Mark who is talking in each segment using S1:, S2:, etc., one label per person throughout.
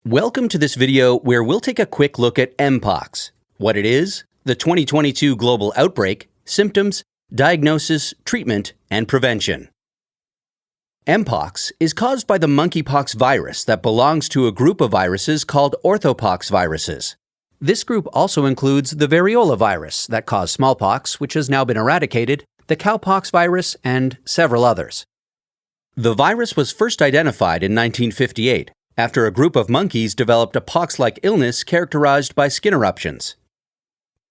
S1: Welcome to this video where we'll take a quick look at Mpox, what it is, the 2022 global outbreak, symptoms, diagnosis, treatment, and prevention. Mpox is caused by the monkeypox virus that belongs to a group of viruses called orthopox viruses. This group also includes the variola virus that caused smallpox, which has now been eradicated, the cowpox virus, and several others. The virus was first identified in 1958 after a group of monkeys developed a pox-like illness characterized by skin eruptions.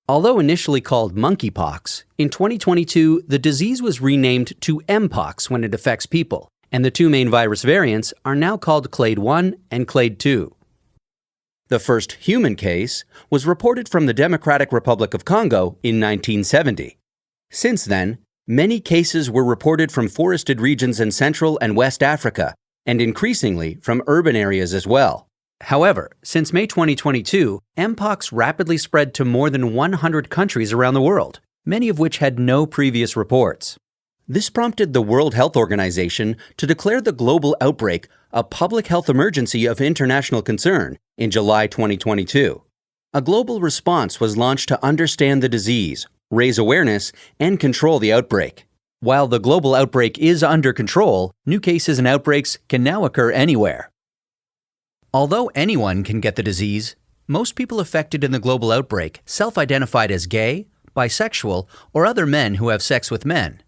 S1: Although initially called monkeypox, in 2022 the disease was renamed to Mpox when it affects people, and the two main virus variants are now called Clade 1 and Clade 2. The first human case was reported from the Democratic Republic of Congo in 1970. Since then, many cases were reported from forested regions in Central and West Africa, and increasingly from urban areas as well. However, since May 2022, Mpox rapidly spread to more than 100 countries around the world, many of which had no previous reports. This prompted the World Health Organization to declare the global outbreak a public health emergency of international concern in July 2022. A global response was launched to understand the disease, raise awareness, and control the outbreak. While the global outbreak is under control, new cases and outbreaks can now occur anywhere. Although anyone can get the disease, most people affected in the global outbreak self-identified as gay, bisexual, or other men who have sex with men.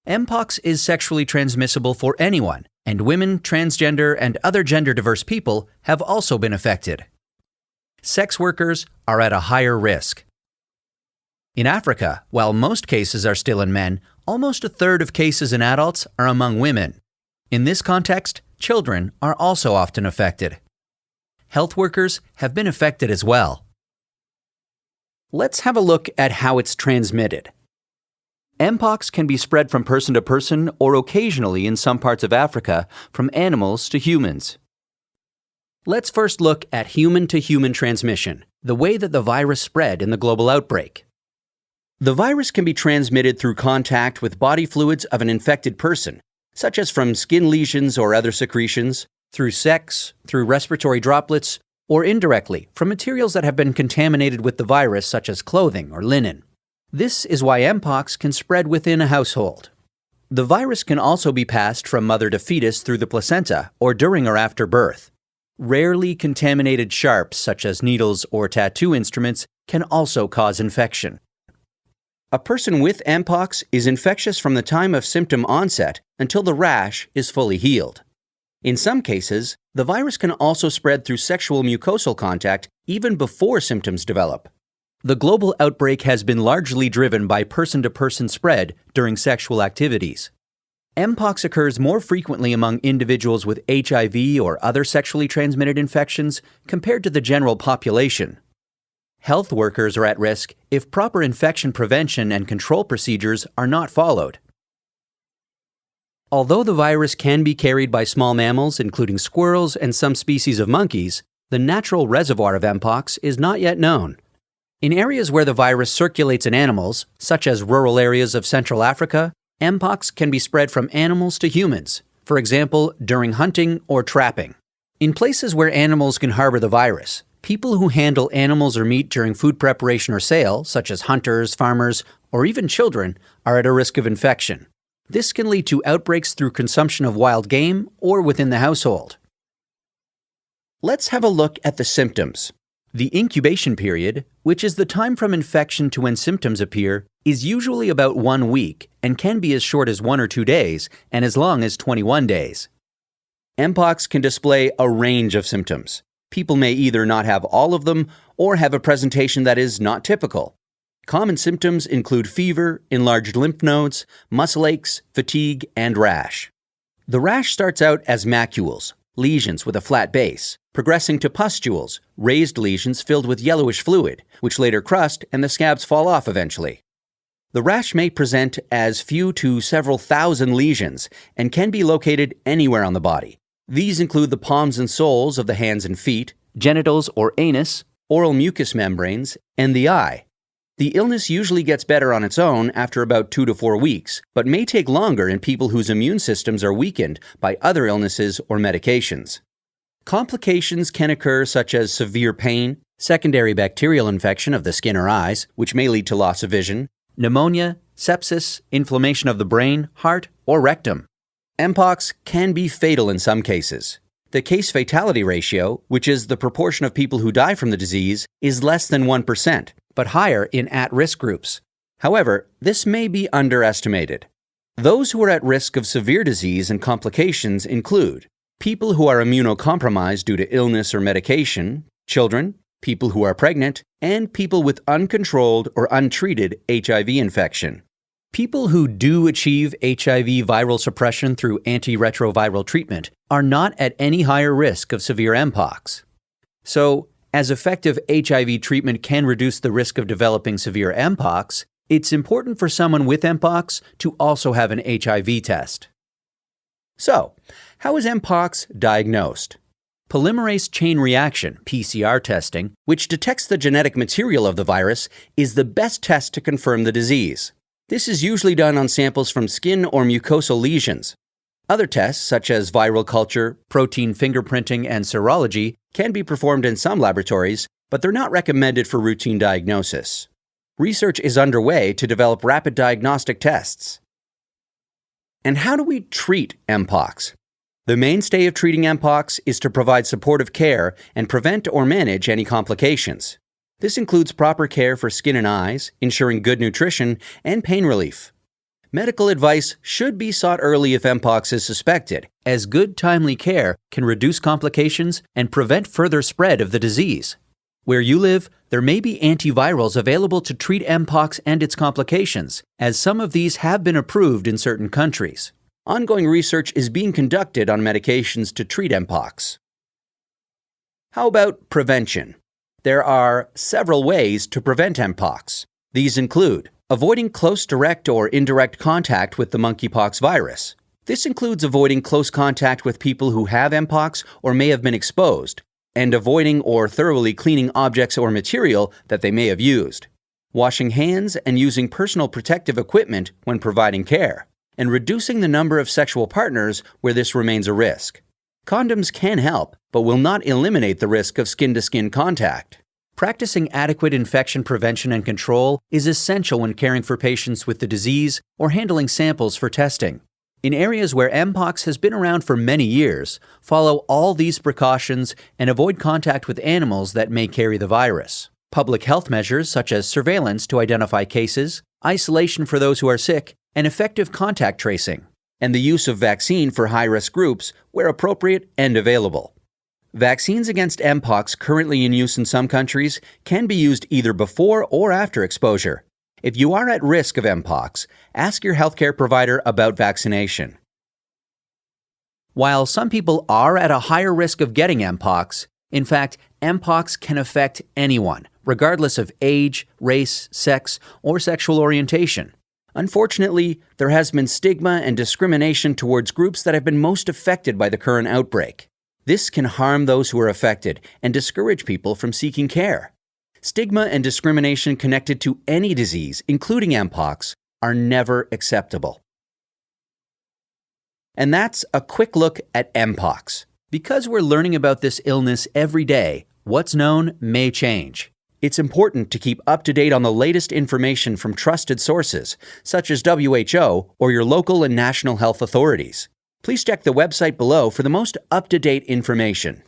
S1: Mpox is sexually transmissible for anyone, and women, transgender, and other gender-diverse people have also been affected. Sex workers are at a higher risk. In Africa, while most cases are still in men, almost a third of cases in adults are among women. In this context, children are also often affected. Health workers have been affected as well. Let's have a look at how it's transmitted. Mpox can be spread from person to person or occasionally in some parts of Africa from animals to humans. Let's first look at human-to-human transmission, the way that the virus spread in the global outbreak. The virus can be transmitted through contact with body fluids of an infected person, such as from skin lesions or other secretions, through sex, through respiratory droplets, or indirectly from materials that have been contaminated with the virus, such as clothing or linen. This is why Mpox can spread within a household. The virus can also be passed from mother to fetus through the placenta or during or after birth. Rarely contaminated sharps, such as needles or tattoo instruments, can also cause infection. A person with Mpox is infectious from the time of symptom onset until the rash is fully healed. In some cases, the virus can also spread through sexual mucosal contact even before symptoms develop. The global outbreak has been largely driven by person-to-person spread during sexual activities. Mpox occurs more frequently among individuals with HIV or other sexually transmitted infections compared to the general population. Health workers are at risk if proper infection prevention and control procedures are not followed. Although the virus can be carried by small mammals, including squirrels and some species of monkeys, the natural reservoir of Mpox is not yet known. In areas where the virus circulates in animals, such as rural areas of Central Africa, Mpox can be spread from animals to humans, for example, during hunting or trapping. In places where animals can harbor the virus, people who handle animals or meat during food preparation or sale, such as hunters, farmers, or even children, are at a risk of infection. This can lead to outbreaks through consumption of wild game or within the household. Let's have a look at the symptoms. The incubation period, which is the time from infection to when symptoms appear, is usually about 1 week and can be as short as 1 or 2 days and as long as 21 days. Mpox can display a range of symptoms. People may either not have all of them or have a presentation that is not typical. Common symptoms include fever, enlarged lymph nodes, muscle aches, fatigue, and rash. The rash starts out as macules, lesions with a flat base, progressing to pustules, raised lesions filled with yellowish fluid, which later crust and the scabs fall off eventually. The rash may present as few to several thousand lesions and can be located anywhere on the body. These include the palms and soles of the hands and feet, genitals or anus, oral mucous membranes, and the eye. The illness usually gets better on its own after about 2 to 4 weeks, but may take longer in people whose immune systems are weakened by other illnesses or medications. Complications can occur such as severe pain, secondary bacterial infection of the skin or eyes, which may lead to loss of vision, pneumonia, sepsis, inflammation of the brain, heart, or rectum. Mpox can be fatal in some cases. The case fatality ratio, which is the proportion of people who die from the disease, is less than 1%, but higher in at-risk groups. However, this may be underestimated. Those who are at risk of severe disease and complications include people who are immunocompromised due to illness or medication, children, people who are pregnant, and people with uncontrolled or untreated HIV infection. People who do achieve HIV viral suppression through antiretroviral treatment are not at any higher risk of severe Mpox. So, as effective HIV treatment can reduce the risk of developing severe Mpox, it's important for someone with Mpox to also have an HIV test. So, how is Mpox diagnosed? Polymerase chain reaction, PCR testing, which detects the genetic material of the virus, is the best test to confirm the disease. This is usually done on samples from skin or mucosal lesions. Other tests, such as viral culture, protein fingerprinting, and serology, can be performed in some laboratories, but they're not recommended for routine diagnosis. Research is underway to develop rapid diagnostic tests. And how do we treat Mpox? The mainstay of treating Mpox is to provide supportive care and prevent or manage any complications. This includes proper care for skin and eyes, ensuring good nutrition, and pain relief. Medical advice should be sought early if Mpox is suspected, as good timely care can reduce complications and prevent further spread of the disease. Where you live, there may be antivirals available to treat Mpox and its complications, as some of these have been approved in certain countries. Ongoing research is being conducted on medications to treat Mpox. How about prevention? There are several ways to prevent Mpox. These include avoiding close direct or indirect contact with the monkeypox virus. This includes avoiding close contact with people who have Mpox or may have been exposed, and avoiding or thoroughly cleaning objects or material that they may have used. Washing hands and using personal protective equipment when providing care, and reducing the number of sexual partners where this remains a risk. Condoms can help, but will not eliminate the risk of skin-to-skin contact. Practicing adequate infection prevention and control is essential when caring for patients with the disease or handling samples for testing. In areas where Mpox has been around for many years, follow all these precautions and avoid contact with animals that may carry the virus. Public health measures such as surveillance to identify cases, isolation for those who are sick, and effective contact tracing, and the use of vaccine for high-risk groups where appropriate and available. Vaccines against Mpox currently in use in some countries can be used either before or after exposure. If you are at risk of Mpox, ask your healthcare provider about vaccination. While some people are at a higher risk of getting Mpox, in fact, Mpox can affect anyone, regardless of age, race, sex, or sexual orientation. Unfortunately, there has been stigma and discrimination towards groups that have been most affected by the current outbreak. This can harm those who are affected and discourage people from seeking care. Stigma and discrimination connected to any disease, including Mpox, are never acceptable. And that's a quick look at Mpox. Because we're learning about this illness every day, what's known may change. It's important to keep up to date on the latest information from trusted sources, such as WHO or your local and national health authorities. Please check the website below for the most up-to-date information.